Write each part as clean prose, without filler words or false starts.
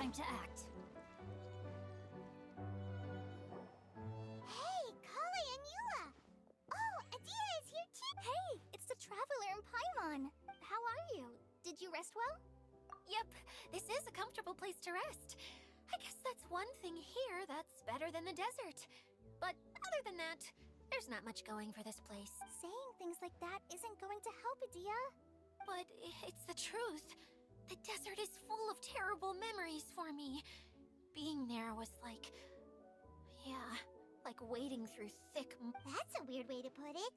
Time to act. Hey, Kale and Eula! Oh, Adia is here too! Hey, it's the Traveler and Paimon! How are you? Did you rest well? Yep, this is a comfortable place to rest. I guess that's one thing here that's better than the desert. But other than that, there's not much going for this place. Saying things like that isn't going to help, Adia. But it's the truth. The desert is full of terrible memories for me. Being there was like... yeah, like wading through thick... That's a weird way to put it.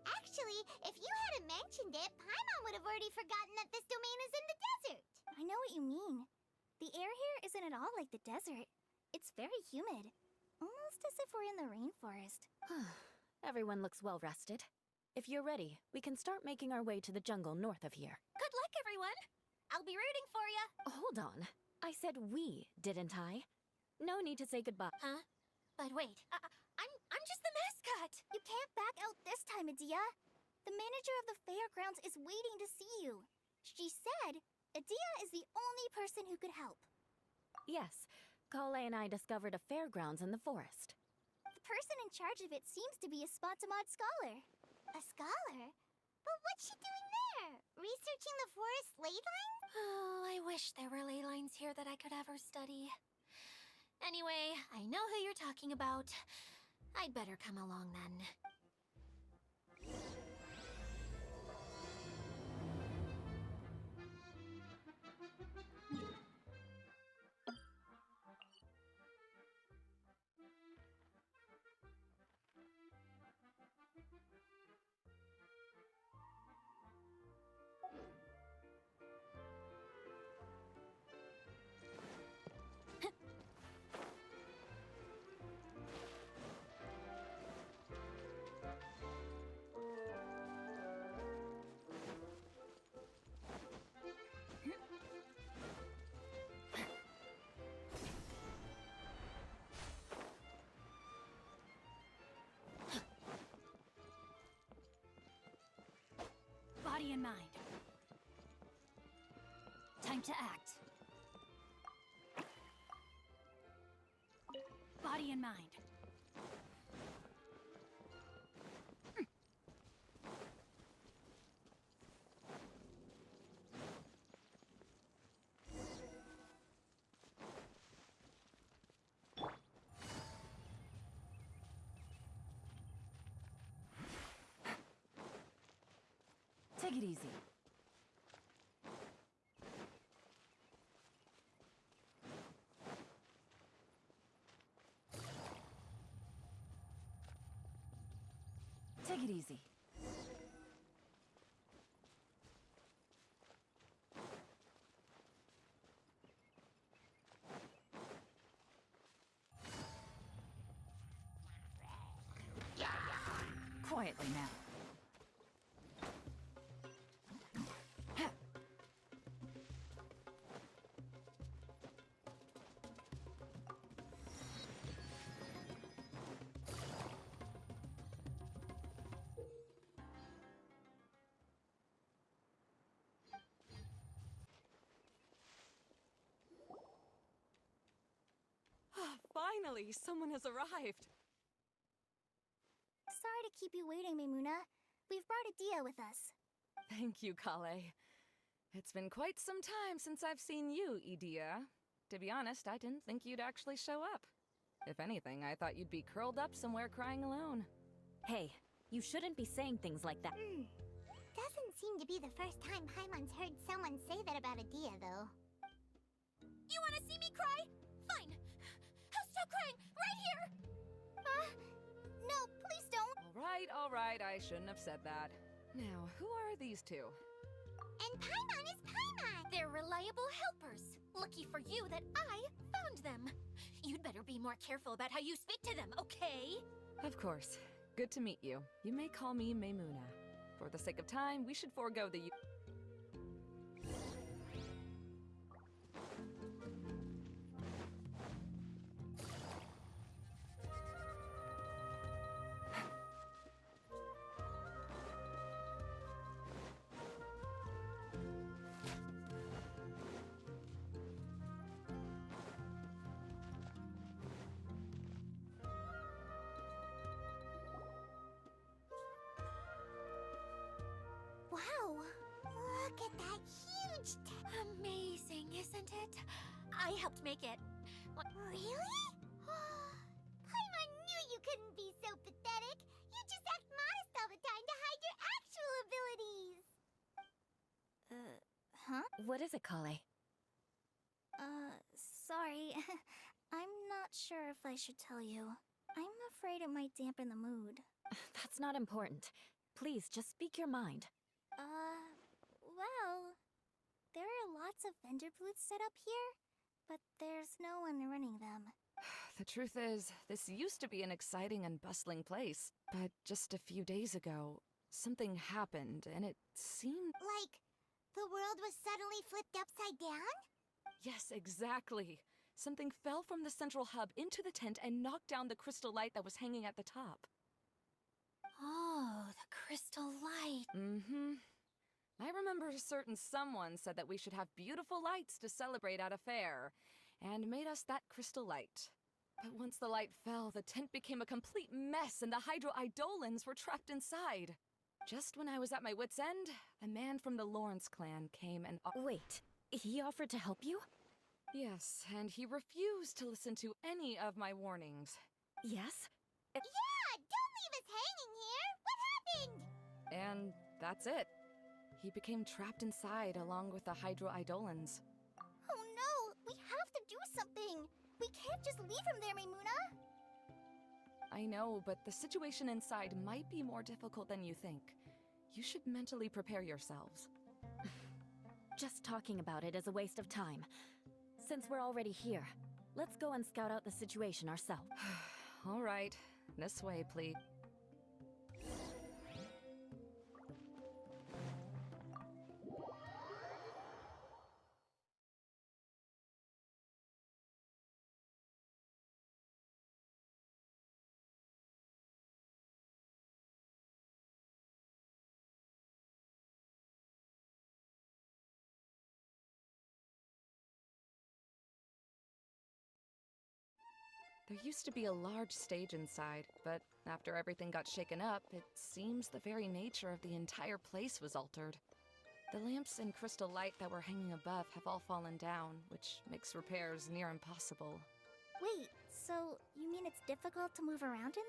Actually, if you hadn't mentioned it, Paimon would have already forgotten that this domain is in the desert. I know what you mean. The air here isn't at all like the desert. It's very humid. Almost as if we're in the rainforest. Everyone looks well rested. If you're ready, we can start making our way to the jungle north of here. Good luck, everyone! I'll be rooting for ya! Hold on. I said we, didn't I? No need to say goodbye. Huh? But wait, I'm just the mascot! You can't back out this time, Adia. The manager of the fairgrounds is waiting to see you. She said Adia is the only person who could help. Yes, Kale and I discovered a fairgrounds in the forest. The person in charge of it seems to be a Spotamod scholar. A scholar? But what's she doing there? Researching the forest ley lines? Oh, I wish there were ley lines here that I could ever study. Anyway, I know who you're talking about. I'd better come along then. Body and mind. Time to act. Body and mind. Take it easy. Take it easy. Quietly now. Finally, someone has arrived. Sorry to keep you waiting, Maimuna. We've brought Adia with us. Thank you, Kale. It's been quite some time since I've seen you, Idia. To be honest, I didn't think you'd actually show up. If anything, I thought you'd be curled up somewhere crying alone. Hey, you shouldn't be saying things like that. Doesn't seem to be the first time Paimon's heard someone say that about Adia, though. You wanna see me cry? Fine! I'll stop crying right here! No, please don't. All right, I shouldn't have said that. Now, who are these two? And Paimon is Paimon. They're reliable helpers. Lucky for you that I found them. You'd better be more careful about how you speak to them, okay? Of course. Good to meet you. You may call me Maimuna. For the sake of time, we should forego the... I helped make it. Really? Paimon knew you couldn't be so pathetic. You just act modest all the time to hide your actual abilities. Huh? What is it, Kale? Sorry. I'm not sure if I should tell you. I'm afraid it might dampen the mood. That's not important. Please, just speak your mind. Well, there are lots of vendor booths set up here, but there's no one running them. The truth is, this used to be an exciting and bustling place, but just a few days ago, something happened, and it seemed... Like, the world was suddenly flipped upside down? Yes, exactly. Something fell from the central hub into the tent and knocked down the crystal light that was hanging at the top. Oh, the crystal light. Mm-hmm. I remember a certain someone said that we should have beautiful lights to celebrate at a fair, and made us that crystal light. But once the light fell, the tent became a complete mess and the Hydro-Eidolons were trapped inside. Just when I was at my wit's end, a man from the Lawrence clan came and... Wait, he offered to help you? Yes, and he refused to listen to any of my warnings. Yes? Yeah, don't leave us hanging here! What happened? And that's it. He became trapped inside along with the Hydro-Eidolons. Oh no! We have to do something! We can't just leave him there, Maimuna! I know, but the situation inside might be more difficult than you think. You should mentally prepare yourselves. Just talking about it is a waste of time. Since we're already here, let's go and scout out the situation ourselves. All right. This way, please. There used to be a large stage inside, but after everything got shaken up, it seems the very nature of the entire place was altered. The lamps and crystal light that were hanging above have all fallen down, which makes repairs near impossible. Wait, so you mean it's difficult to move around in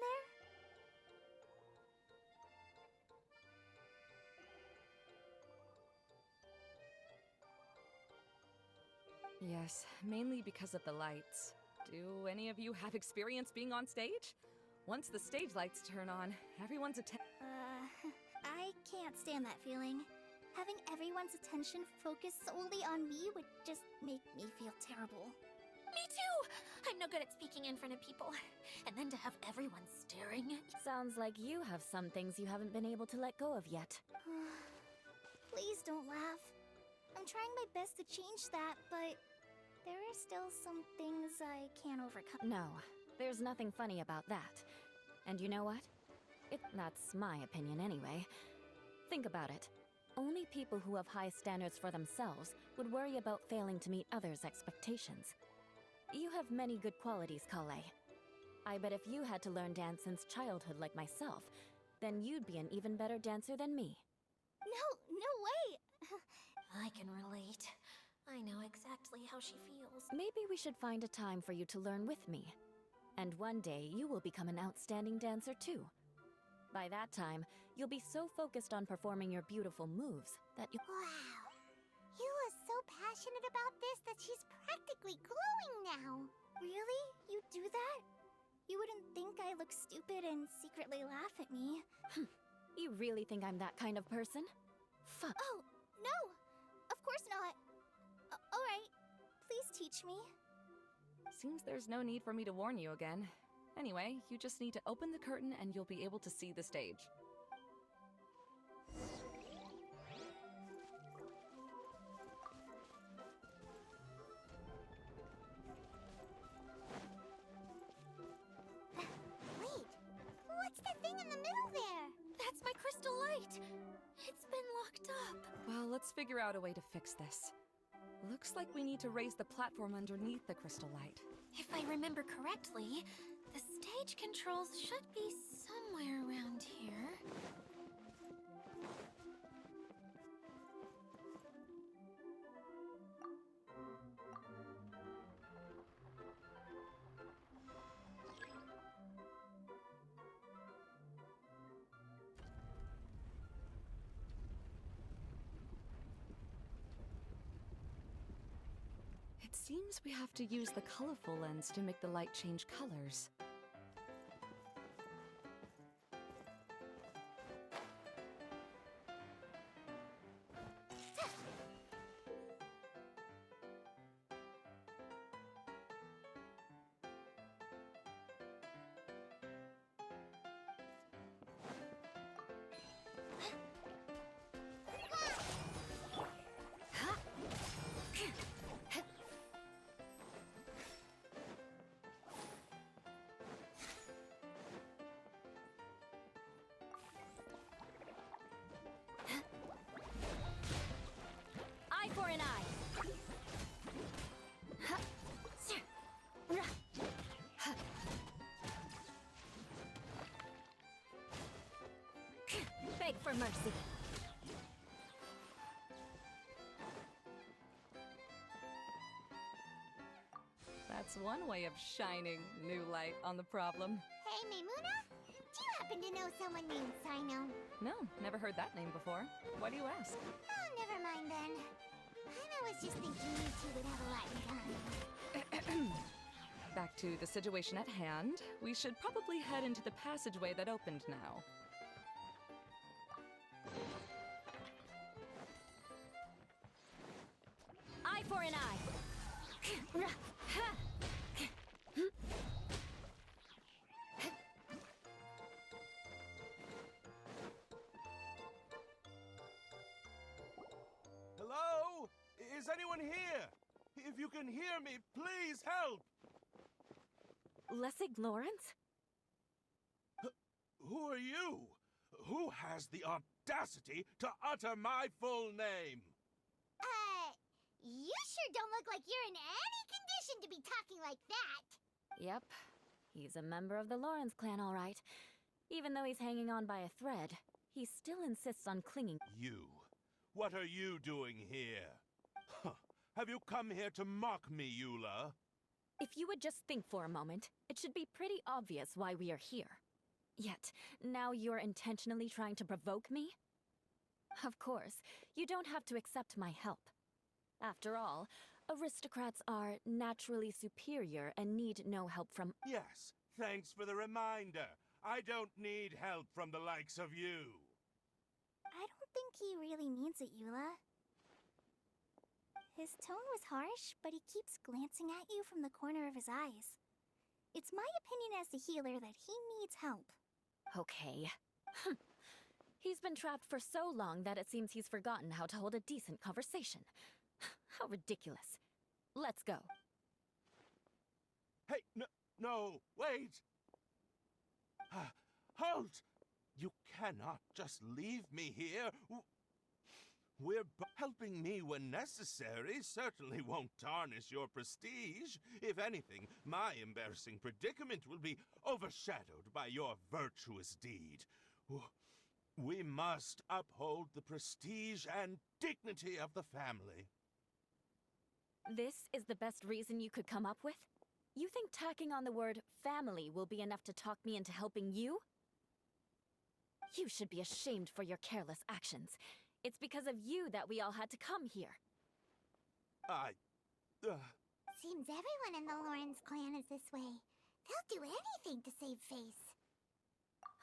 there? Yes, mainly because of the lights. Do any of you have experience being on stage? Once the stage lights turn on, everyone's I can't stand that feeling. Having everyone's attention focused solely on me would just make me feel terrible. Me too! I'm no good at speaking in front of people. And then to have everyone staring at you. Sounds like you have some things you haven't been able to let go of yet. Please don't laugh. I'm trying my best to change that, but there are still some things I can't overcome. No, there's nothing funny about that. And you know what? That's my opinion anyway. Think about it. Only people who have high standards for themselves would worry about failing to meet others' expectations. You have many good qualities, Kale. I bet if you had to learn dance since childhood like myself, then you'd be an even better dancer than me. No way! I can relate. I know exactly how she feels. Maybe we should find a time for you to learn with me. And one day, you will become an outstanding dancer too. By that time, you'll be so focused on performing your beautiful moves that you... Wow. You are so passionate about this that she's practically glowing now. Really? You do that? You wouldn't think I look stupid and secretly laugh at me. You really think I'm that kind of person? Oh, no! Of course not. Alright, please teach me. Seems there's no need for me to warn you again. Anyway, you just need to open the curtain and you'll be able to see the stage. Wait, what's that thing in the middle there? That's my crystal light! It's been locked up. Well, let's figure out a way to fix this. Looks like we need to raise the platform underneath the crystal light. If I remember correctly, the stage controls should be somewhere around here. It seems we have to use the colorful lens to make the light change colors. Eye for an eye. Beg for mercy. That's one way of shining new light on the problem. Hey, Maimuna? Do you happen to know someone named Sino? No, never heard that name before. Why do you ask? Oh, never mind then. I was just thinking you two would have a lot in common. Back to the situation at hand. We should probably head into the passageway that opened now. Eye for an eye. Hello? Is anyone here? If you can hear me, please help! Lessig Lawrence? Who are you? Who has the audacity to utter my full name? You sure don't look like you're in any condition to be talking like that. Yep. He's a member of the Lawrence clan, all right. Even though he's hanging on by a thread, he still insists on clinging. You. What are you doing here? Huh. Have you come here to mock me, Eula? If you would just think for a moment, it should be pretty obvious why we are here. Yet, now you're intentionally trying to provoke me? Of course, you don't have to accept my help. After all, aristocrats are naturally superior and need no help from— Yes, thanks for the reminder. I don't need help from the likes of you. I don't think he really means it, Eula. His tone was harsh, but he keeps glancing at you from the corner of his eyes. It's my opinion as the healer that he needs help. Okay. He's been trapped for so long that it seems he's forgotten how to hold a decent conversation. How ridiculous. Let's go. Hey, no, wait! Halt! You cannot just leave me here. Helping me when necessary certainly won't tarnish your prestige. If anything, my embarrassing predicament will be overshadowed by your virtuous deed. We must uphold the prestige and dignity of the family. This is the best reason you could come up with? You think tacking on the word family will be enough to talk me into helping you? You should be ashamed for your careless actions. It's because of you that we all had to come here. Seems everyone in the Lawrence clan is this way. They'll do anything to save face.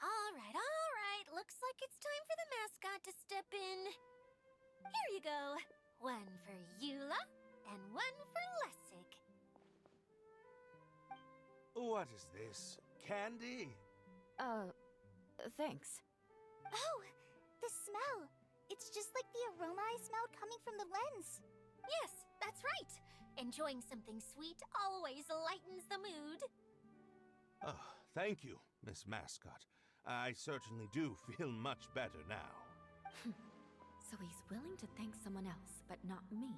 All right. Looks like it's time for the mascot to step in. Here you go. One for Eula, and one for Lessig. What is this? Candy? Thanks. Oh, the smell. It's just like the aroma I smelled coming from the lens. Yes, that's right. Enjoying something sweet always lightens the mood. Oh, thank you, Miss Mascot. I certainly do feel much better now. So he's willing to thank someone else, but not me.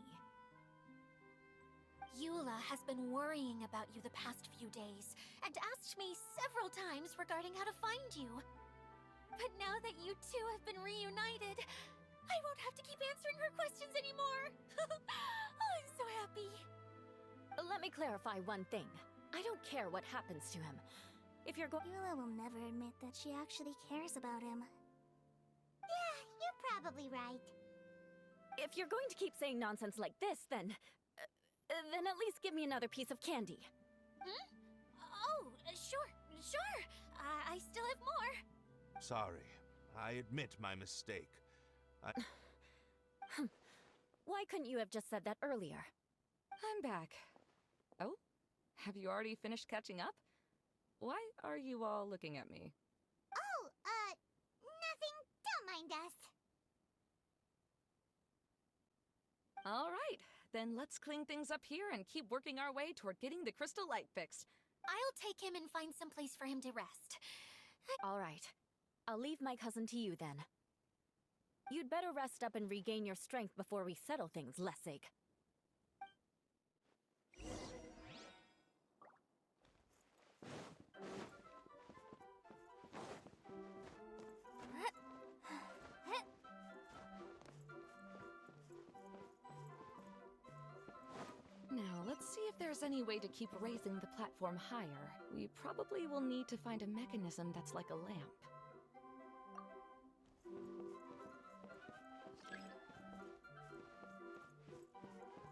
Eula has been worrying about you the past few days, and asked me several times regarding how to find you. But now that you two have been reunited, I won't have to keep answering her questions anymore. Oh, I'm so happy. Let me clarify one thing. I don't care what happens to him. If you're going— Eula will never admit that she actually cares about him. Yeah, you're probably right. If you're going to keep saying nonsense like this, then— Then at least give me another piece of candy. Oh, sure, sure. I still have more. Sorry, I admit my mistake. Why couldn't you have just said that earlier? I'm back. Oh? Have you already finished catching up? Why are you all looking at me? Oh, nothing. Don't mind us. All right, then let's clean things up here and keep working our way toward getting the crystal light fixed. I'll take him and find some place for him to rest. All right. I'll leave my cousin to you then. You'd better rest up and regain your strength before we settle things, Lessig. Now, let's see if there's any way to keep raising the platform higher. We probably will need to find a mechanism that's like a lamp.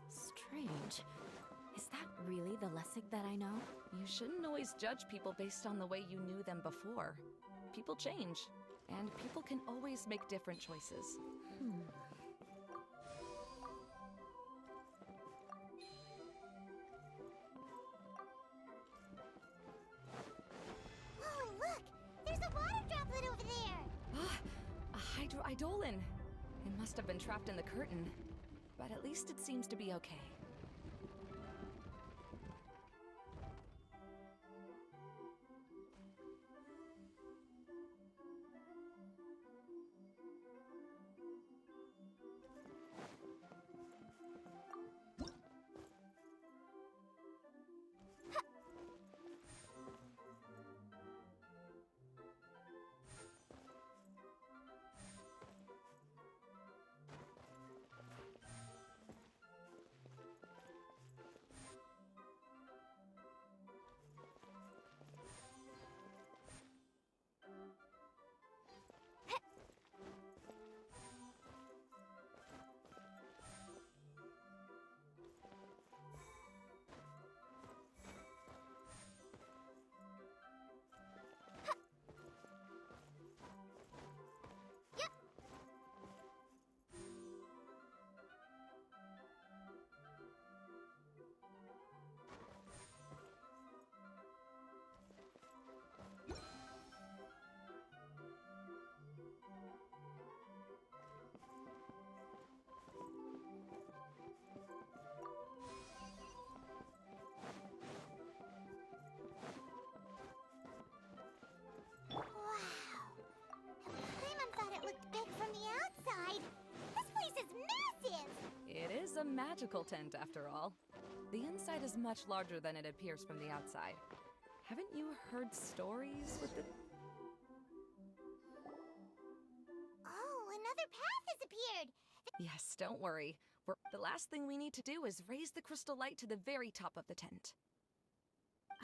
Strange. Is that really the Lessig that I know? You shouldn't always judge people based on the way you knew them before. People change, and people can always make different choices. Oh, look! There's a water droplet over there! Ah, a hydroidolin! It must have been trapped in the curtain, but at least it seems to be okay. It's a magical tent, after all. The inside is much larger than it appears from the outside. Haven't you heard stories with the... Oh, another path has appeared! Yes, don't worry. The last thing we need to do is raise the crystal light to the very top of the tent.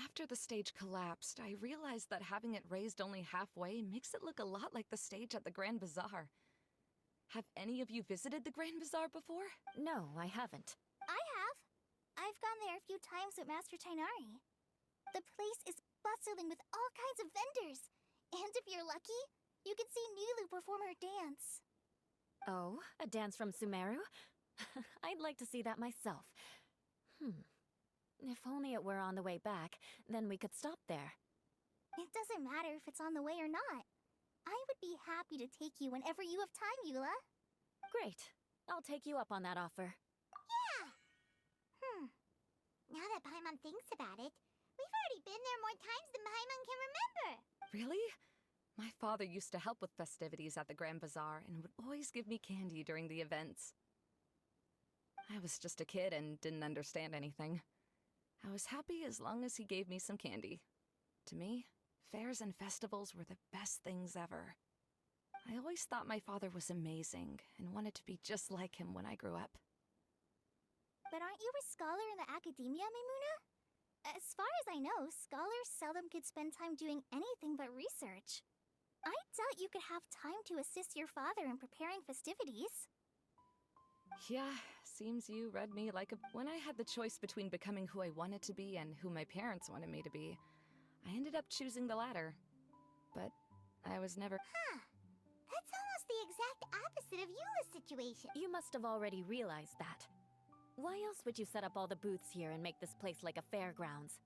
After the stage collapsed, I realized that having it raised only halfway makes it look a lot like the stage at the Grand Bazaar. Have any of you visited the Grand Bazaar before? No, I haven't. I have. I've gone there a few times with Master Tainari. The place is bustling with all kinds of vendors. And if you're lucky, you can see Nulu perform her dance. Oh, a dance from Sumeru? I'd like to see that myself. If only it were on the way back, then we could stop there. It doesn't matter if it's on the way or not. I would be happy to take you whenever you have time, Eula. Great. I'll take you up on that offer. Yeah! Now that Paimon thinks about it, we've already been there more times than Paimon can remember. Really? My father used to help with festivities at the Grand Bazaar and would always give me candy during the events. I was just a kid and didn't understand anything. I was happy as long as he gave me some candy. To me, fairs and festivals were the best things ever. I always thought my father was amazing and wanted to be just like him when I grew up. But aren't you a scholar in the academia, Maimuna? As far as I know, scholars seldom could spend time doing anything but research. I doubt you could have time to assist your father in preparing festivities. Yeah, seems you read me like a... When I had the choice between becoming who I wanted to be and who my parents wanted me to be, I ended up choosing the latter. But I was never... Huh. That's almost the exact opposite of Eula's situation. You must have already realized that. Why else would you set up all the booths here and make this place like a fairgrounds?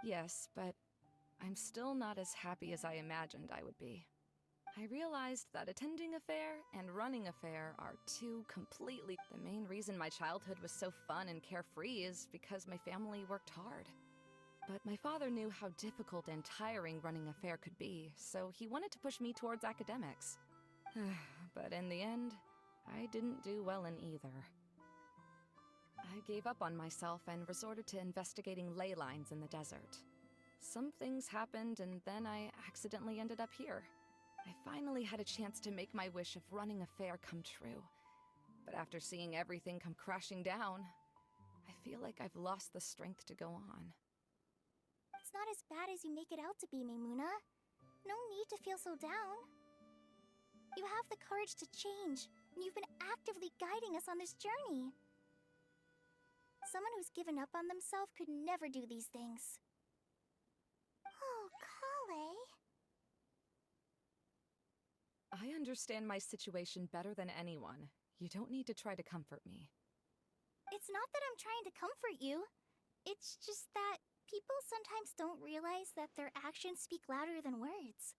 Yes, but I'm still not as happy as I imagined I would be. I realized that attending a fair and running a fair are two completely... The main reason my childhood was so fun and carefree is because my family worked hard. But my father knew how difficult and tiring running a fair could be, so he wanted to push me towards academics. But in the end, I didn't do well in either. I gave up on myself and resorted to investigating ley lines in the desert. Some things happened, and then I accidentally ended up here. I finally had a chance to make my wish of running a fair come true. But after seeing everything come crashing down, I feel like I've lost the strength to go on. It's not as bad as you make it out to be, Maimuna. No need to feel so down. You have the courage to change, and you've been actively guiding us on this journey. Someone who's given up on themselves could never do these things. Oh, Kale. I understand my situation better than anyone. You don't need to try to comfort me. It's not that I'm trying to comfort you. It's just that people sometimes don't realize that their actions speak louder than words.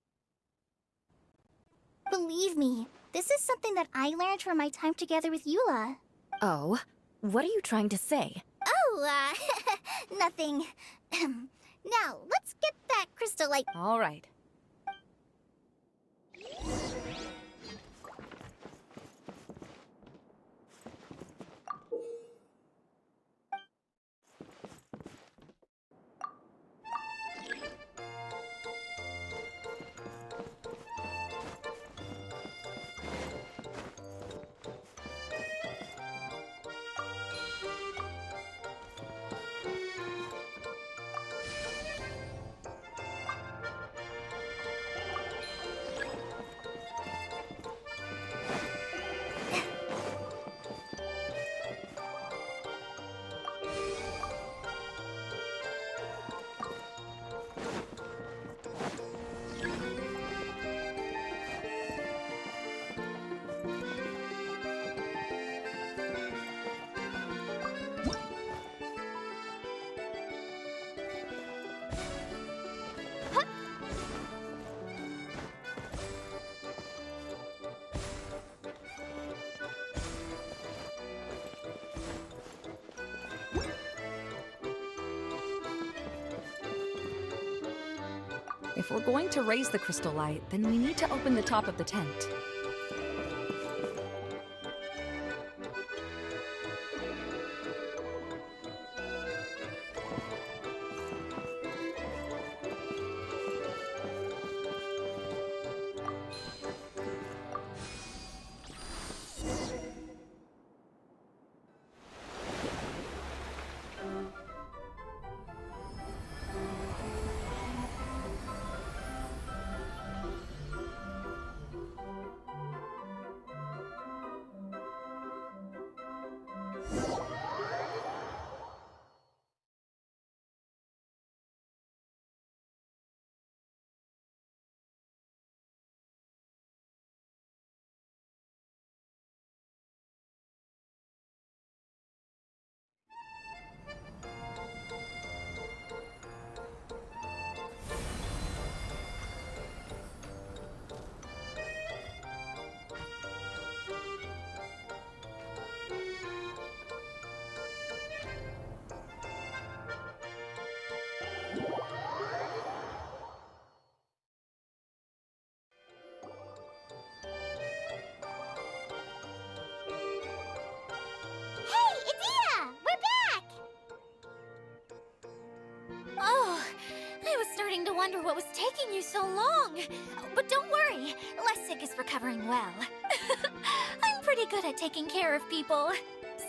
Believe me, this is something that I learned from my time together with Eula. Oh? What are you trying to say? Oh, nothing. Now, let's get that crystal light. All right. If we're going to raise the crystal light, then we need to open the top of the tent. Oh, I was starting to wonder what was taking you so long. But don't worry, Lessig is recovering well. I'm pretty good at taking care of people.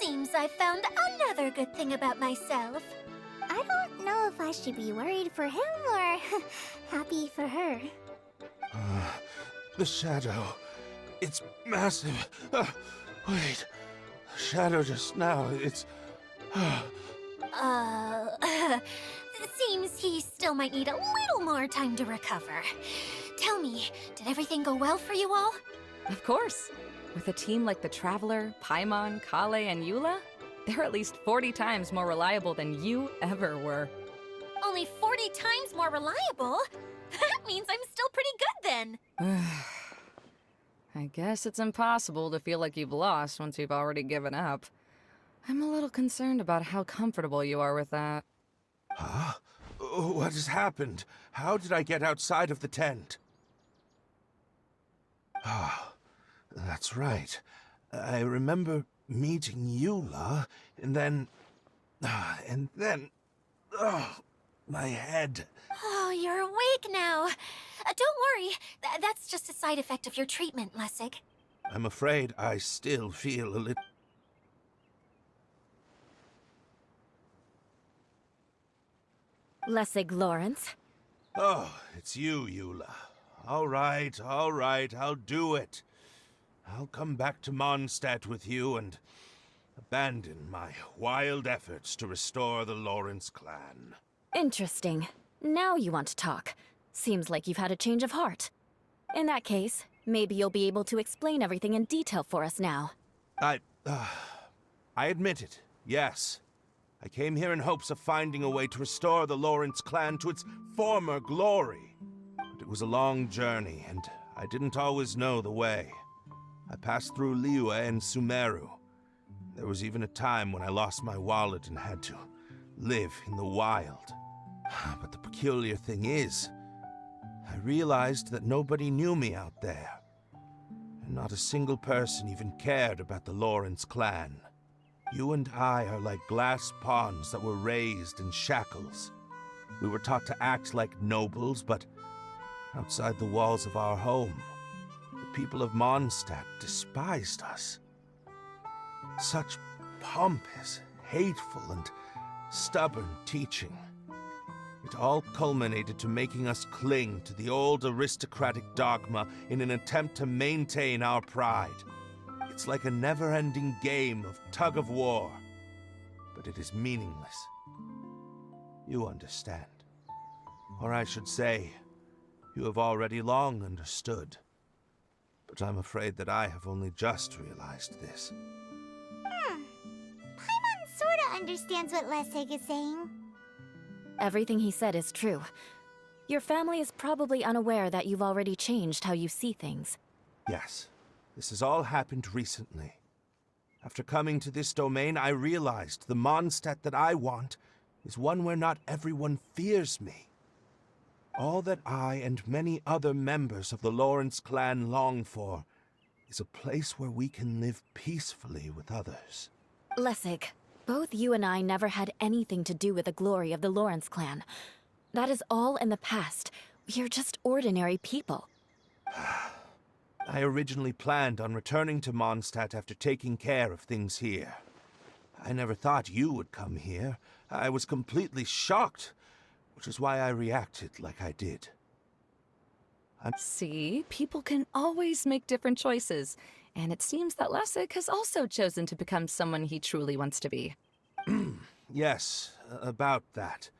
Seems I've found another good thing about myself. I don't know if I should be worried for him or happy for her. The shadow. It's massive. Wait. shadow just now. It's... Seems he still might need a little more time to recover. Tell me, did everything go well for you all? Of course. With a team like the Traveler, Paimon, Kale, and Eula, they're at least 40 times more reliable than you ever were. Only 40 times more reliable? That means I'm still pretty good then. I guess it's impossible to feel like you've lost once you've already given up. I'm a little concerned about how comfortable you are with that. Huh? What has happened? How did I get outside of the tent? Ah, that's right. I remember meeting Eula, and then... my head. Oh, you're awake now. Don't worry. That's just a side effect of your treatment, Lessig. I'm afraid I still feel a little... Lessig Lawrence. Oh, it's you, Eula. All right, I'll do it. I'll come back to Mondstadt with you and abandon my wild efforts to restore the Lawrence clan. Interesting. Now you want to talk. Seems like you've had a change of heart. In that case, maybe you'll be able to explain everything in detail for us now. I admit it, yes. I came here in hopes of finding a way to restore the Lawrence clan to its former glory. But it was a long journey, and I didn't always know the way. I passed through Liyue and Sumeru. There was even a time when I lost my wallet and had to live in the wild. But the peculiar thing is, I realized that nobody knew me out there. And not a single person even cared about the Lawrence clan. You and I are like glass pawns that were raised in shackles. We were taught to act like nobles, but outside the walls of our home, the people of Mondstadt despised us. Such pompous, hateful, and stubborn teaching. It all culminated to making us cling to the old aristocratic dogma in an attempt to maintain our pride. It's like a never-ending game of tug-of-war, but it is meaningless. You understand. Or I should say, you have already long understood. But I'm afraid that I have only just realized this. Paimon sorta understands what Lessig is saying. Everything he said is true. Your family is probably unaware that you've already changed how you see things. Yes, this has all happened recently. After coming to this domain, I realized the Mondstadt that I want is one where not everyone fears me. All that I and many other members of the Lawrence clan long for is a place where we can live peacefully with others. Lessig, both you and I never had anything to do with the glory of the Lawrence clan. That is all in the past. We are just ordinary people. I originally planned on returning to Mondstadt after taking care of things here. I never thought you would come here. I was completely shocked, which is why I reacted like I did. See, people can always make different choices, and it seems that Lessig has also chosen to become someone he truly wants to be. Yes, about that.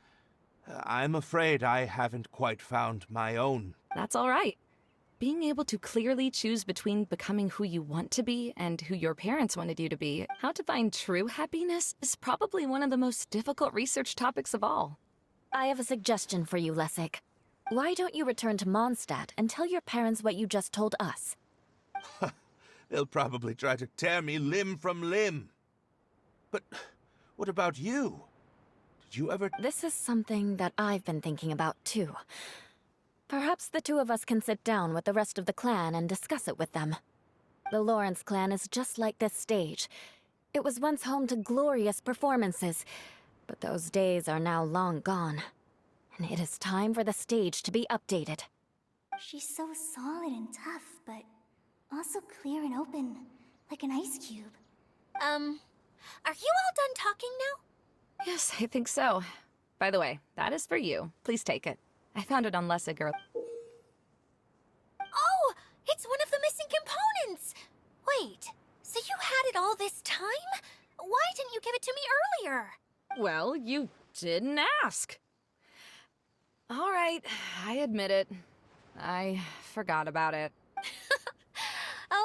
I'm afraid I haven't quite found my own. That's all right. Being able to clearly choose between becoming who you want to be and who your parents wanted you to be, how to find true happiness, is probably one of the most difficult research topics of all. I have a suggestion for you, Lessig. Why don't you return to Mondstadt and tell your parents what you just told us? They'll probably try to tear me limb from limb. But what about you? Did you ever... This is something that I've been thinking about, too. Perhaps the two of us can sit down with the rest of the clan and discuss it with them. The Lawrence clan is just like this stage. It was once home to glorious performances, but those days are now long gone. And it is time for the stage to be updated. She's so solid and tough, but also clear and open, like an ice cube. Are you all done talking now? Yes, I think so. By the way, that is for you. Please take it. I found it on Lessig. Oh, it's one of the missing components! Wait, so you had waited all this time? Why didn't you give it to me earlier? Well, you didn't ask. All right, I admit it. I forgot about it.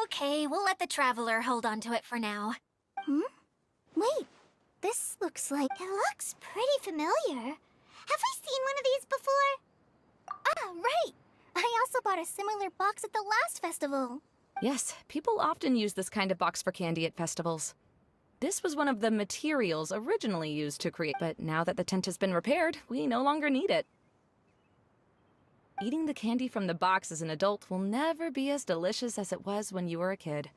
Okay, we'll let the Traveler hold on to it for now. Wait, this looks like... It looks pretty familiar. Have we seen one of these before? Ah, right! I also bought a similar box at the last festival. Yes, people often use this kind of box for candy at festivals. This was one of the materials originally used to create, but now that the tent has been repaired, we no longer need it. Eating the candy from the box as an adult will never be as delicious as it was when you were a kid.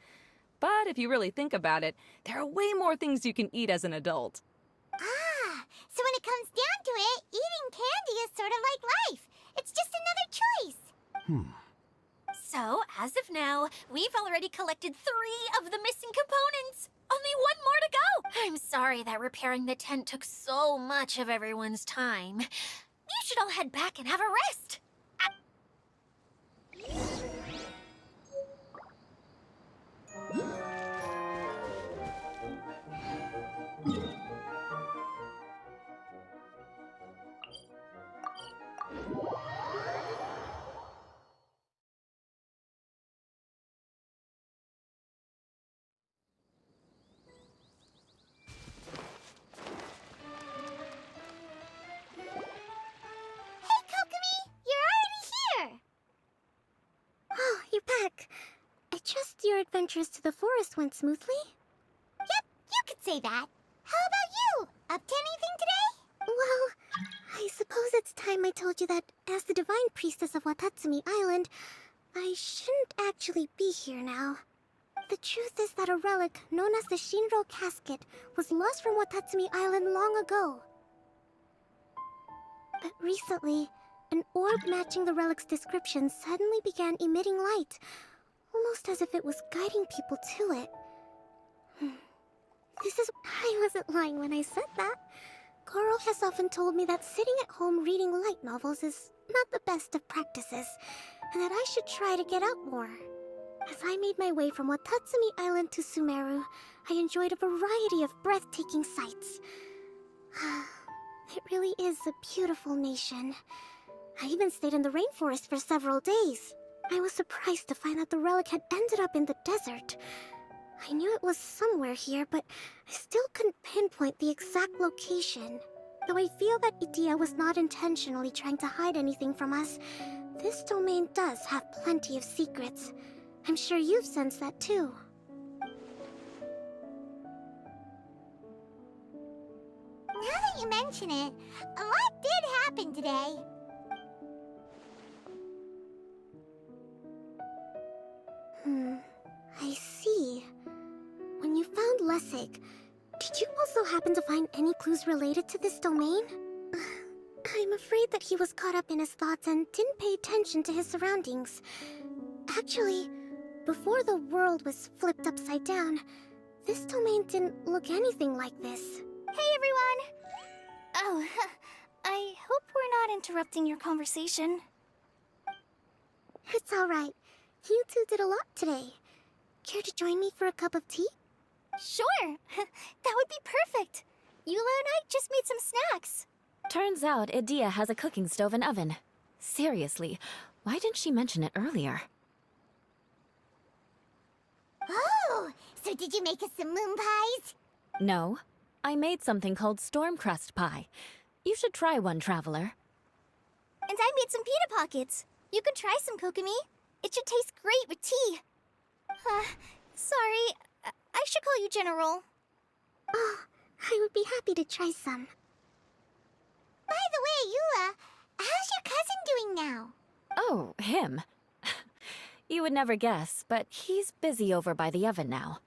But if you really think about it, there are way more things you can eat as an adult. Ah, so when it comes down to it, eating candy is sort of like life. It's just another choice. So, as of now, we've already collected 3 of the missing components. Only 1 more to go. I'm sorry that repairing the tent took so much of everyone's time. You should all head back and have a rest. Hey, Kokomi! You're already here! Oh, you're back. I trust your adventures to the forest went smoothly? Yep, you could say that. How about you? Up to anything today? Well, I suppose it's time I told you that as the Divine Priestess of Watatsumi Island, I shouldn't actually be here now. The truth is that a relic known as the Shinro Casket was lost from Watatsumi Island long ago. But recently, an orb matching the relic's description suddenly began emitting light, almost as if it was guiding people to it. I wasn't lying when I said that. Goro has often told me that sitting at home reading light novels is not the best of practices, and that I should try to get out more. As I made my way from Watatsumi Island to Sumeru, I enjoyed a variety of breathtaking sights. It really is a beautiful nation. I even stayed in the rainforest for several days. I was surprised to find that the relic had ended up in the desert. I knew it was somewhere here, but I still couldn't pinpoint the exact location. Though I feel that Itia was not intentionally trying to hide anything from us, this domain does have plenty of secrets. I'm sure you've sensed that too. Now that you mention it, a lot did happen today. I see. When you found Lessig, did you also happen to find any clues related to this domain? I'm afraid that he was caught up in his thoughts and didn't pay attention to his surroundings. Actually, before the world was flipped upside down, this domain didn't look anything like this. Hey everyone! Oh, I hope we're not interrupting your conversation. It's alright. You two did a lot today. Care to join me for a cup of tea? Sure! That would be perfect! Eula and I just made some snacks. Turns out Idia has a cooking stove and oven. Seriously, why didn't she mention it earlier? Oh! So did you make us some moon pies? No, I made something called storm crust pie. You should try one, Traveler. And I made some pita pockets. You could try some, Kokomi. It should taste great with tea. Sorry, I should call you General. Oh, I would be happy to try some. By the way, Eula, how's your cousin doing now? Oh, him. You would never guess, but he's busy over by the oven now.